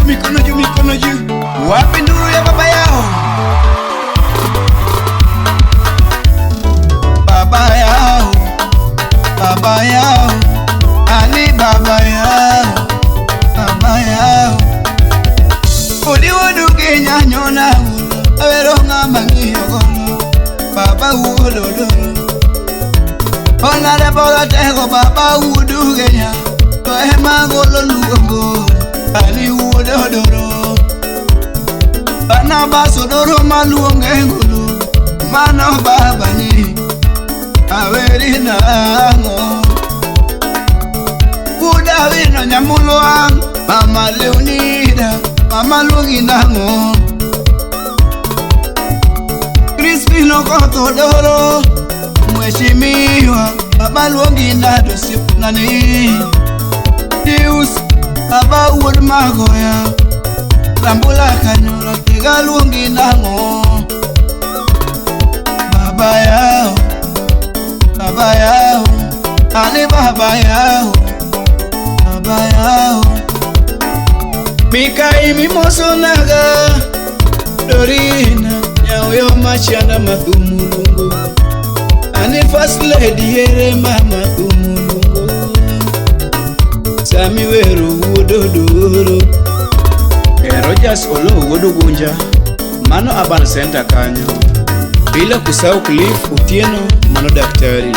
mikono juu. Wapi nuru ya baba yao? Baba yao, baba yao, ani baba yao, baba yao. Udi wudu kenya nyona wudu, awero ngama ngiyo gono, baba wudu doro. Ona de bola tego baba wudu kenya, tohe magolo lugongo, ani wudu doro. Bana baso doro maluonge ngulu, mano baba ni aweri nango. Kuda wino nyamuluang, mama leonida, mama luongi nango. Crispino koto doro, mheshimiwa, baba luongi nado sipunani. Deus, baba uod magoya, rambula kanyola tiga luongi nango. Baba yao, baba yao, ani baba yao, baba yao. Mikai mimoso naga, Dorina, nyaoyo machana matumulungu. Ani first lady here mama tumulungu. Sami weru wudodoro. Rogers olo wudu gunja, mano aban center kanyo. Bila kusahau Cliff Utieno, mano daktari.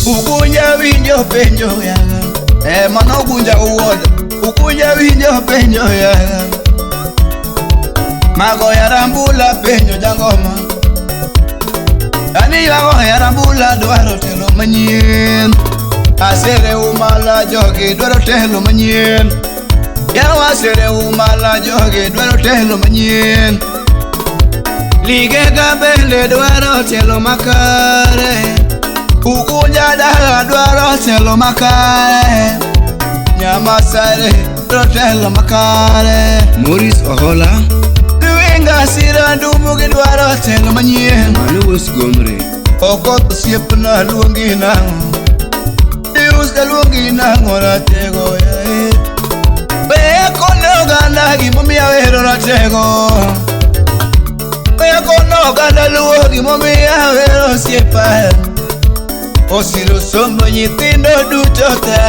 Ugunja winjo penjo yaga, mano ugunja uwoda. Ugunja winjo penjo yaga, mago ya rambula penjo jangoma. Ani mago ya rambula dwaro telo manyien. Asere umala jogi dwaro telo manyien. Yawa sere umala jogi dwaro telo manyien. Lige gabele dwaro telo makare. Ugunja dala dwaro telo makare. Nyama sare dwaro telo makare. Maurice Ohola Duinga sira ndumugi dwaro telo manyien. Manu wos gomre Okoto siepna luongi nango. Deus da luongi nango ratego ya Bea kono ganda gimomiya wero ratego. Bea kono ganda luongi momiya wero siepa. Osiro sombo nyithindo duto te.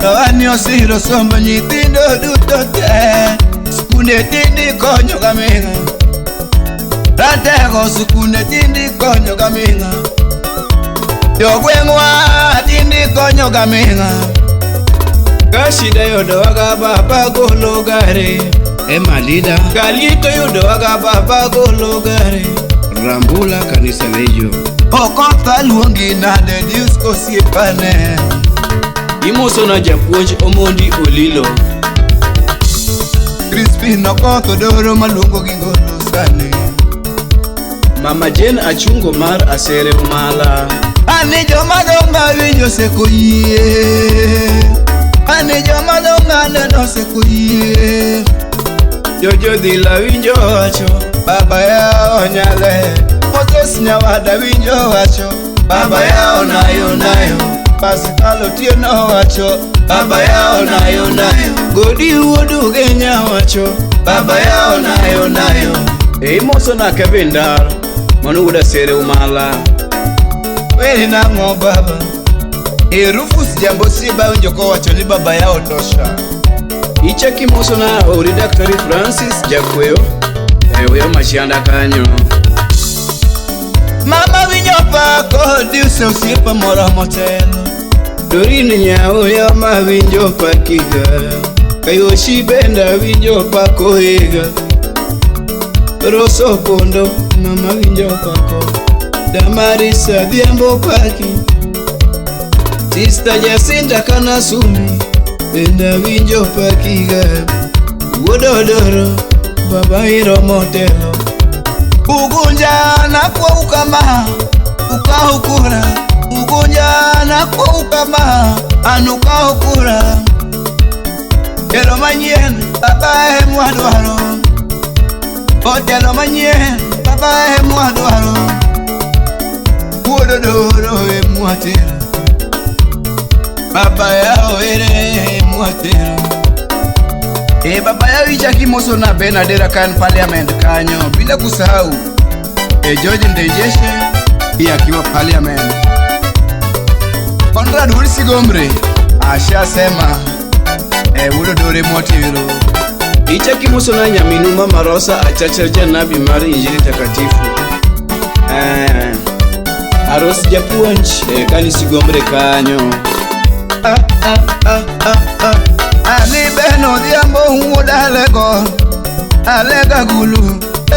Kawani osiro sombo nyithindo duto te. Skunde tindi konyo gaminga. Ratego skunde tindi konyo gaminga. Jogwengwa tindi konyo gaminga. Kashida yodo waga baba golo gare. Emalida Kalito yodo waga baba golo gare. Rambula kanisa lejo. Okotha luongi nade diusko siepane. Imoso na japuonj Omondi Olilo. Crispino koto doro malungo gingolo sane. Mama Jane achungo mar asere umala. Ani joma donga winjo seko yie. Ani joma donga neno seko yie. Jojo dhila winjo wacho, baba yao nyale. Moses nyawada winjo wacho, baba yao nayo. Pascal Otieno wacho, baba yao nayo. Godi wudu genya wacho, baba yao nayo. Moso na Kevin Dar, manu uda sere umala. Weli nango baba, Rufus jambo siba unjoko wacho ni baba yao tosha. Icheki moso na Daktari Francis Jakweo, uyo mashanda kanyo. Mama winyo pako, diuse usipa mora motelo. Dorini nyao ya ma winjo pakiga. Kayoshi benda winjo pako higa. Roso pondo, mama winjo pako. Damarisa diambo paki. Sister Jacinta Kanasumi, benda winjo pakiga. Wododoro, baba hiro motelo. Ugunja na kwa ukama, ukahukura. Ugunja na kwa ukama, anukahukura. Telo manyien, baba mwadwaro. Telo manyien, baba mwadwaro. Wododoro mwatero, baba yao ere mwatero. Baba ya wicha kimoso na Benadera kan parliament kanyo. Bila kusahau George Ndejeshe akiwa parliament. Conrad Hulsi Gombre ashasema Wododore Motiro. Icha kimoso na Nyaminu Mama Rosa achachaja nabi mari injili takatifu. Aros Japuonj kanisi Gombre kanyo. Ani beno diambo huoda alega gulu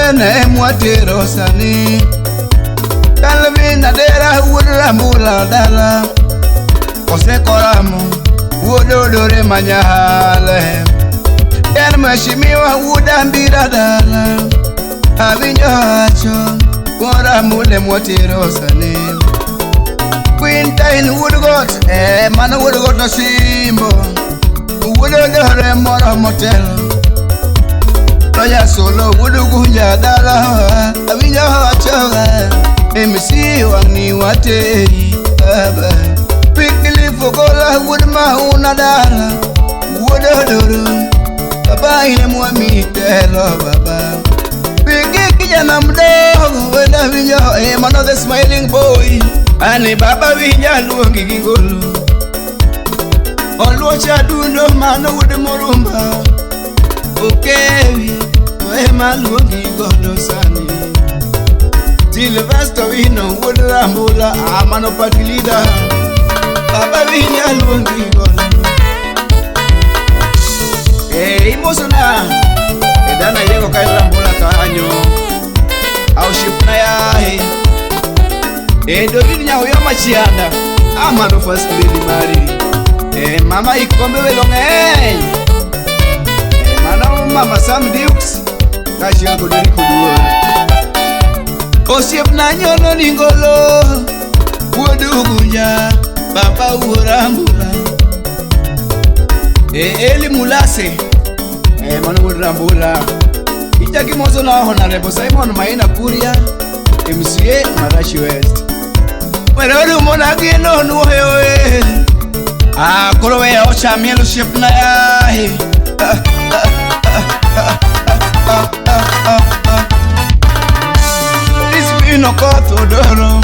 ene Motiro sani. Kalvina dera huoda mula dala Ose koramu Wododore Manyahale Yen meshimiwa huoda mbira dala Avinjo hacho Koramule Motiro sani. Quintain Woodgot Mana Woodgot no simbo Wododore Moro Motelo Toya solo Wodugunja dala Avinjo hacho MC wani wateri baba Pikili fokola Woodma una dala Wododoro Baba ine muamitelo baba Piki kijana mdogo Wenda vinyo man of the smiling boy. Ani baba vinya luongi gingolo Oluocha dundo mano wude morumba Okewi Wema luongi godo sani Silvester wino wude rambula Amano party leader Baba vinya luongi godo Imosona Edana yego kai rambula kanyo Au shipna yae Dovini nyahuyo machianda Amano first lady Mary Mama ikombe welonge Mama Sam Dukes Kashia kuduri kudua Osiep na nyono ningolo Wodugunja Baba urambula Eli Mulase Mano urambula Icha kimoso na Honorable Simon Maina Kuria MCA Marashi West Werodu mona gino nuhewe Kurowe ya ocha mielu ship na yae Isbino koto doro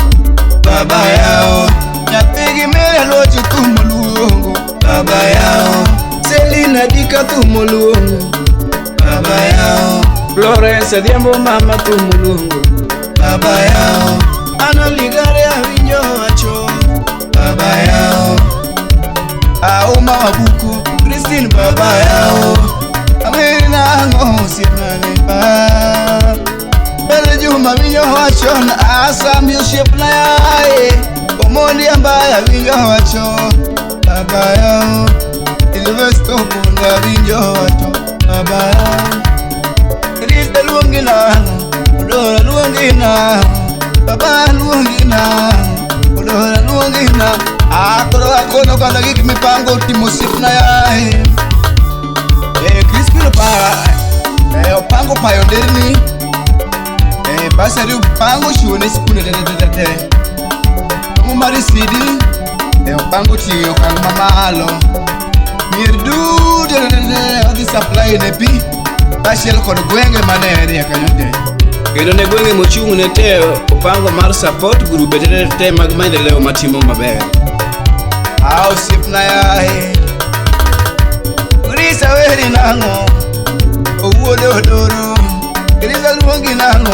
Baba yao Nyapigi mele lochi tumuluongo Baba yao Selina dika tumuluongo Baba yao Florence diambo mama tumuluongo Baba yao Ano ligare avinyo wacho Baba yao Auma wabuku Christine baba yao Amirina ngo sipnane ba Bele juma vinyo wacho Na asam yuship na yae Omondi ambaya vinyo wacho Baba yao Ilvesto kunda vinyo wacho Baba yao Krista luongi na Udora luongi na Baba luongi na Udora luongi na Akoro akono kanda giki mipango timosip na yae Crispino pa Opango payonderni Basari upango shuone sipune dededede Mumari sidi Opango tiyo kang mamalo Mirdu dededede Odi supply nepi Bashel kono gwenge manere ya kanyote Kendo ne gwenge mochungu nete Opango mar support guru bededede Magmainde leo matimo mabere Ao sip na yae Urisa weri nango Uwododoro Urisa luongi nango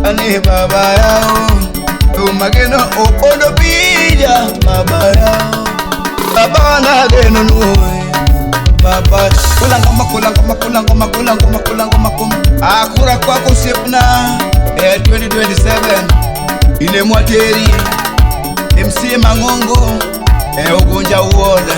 Ani baba yao Umageno opodo pija Baba yao Baba na geno nuwe Baba Kulangoma Akura kwako sip na 2027 Ile Mwateri MC Mangongo Ugunja uoda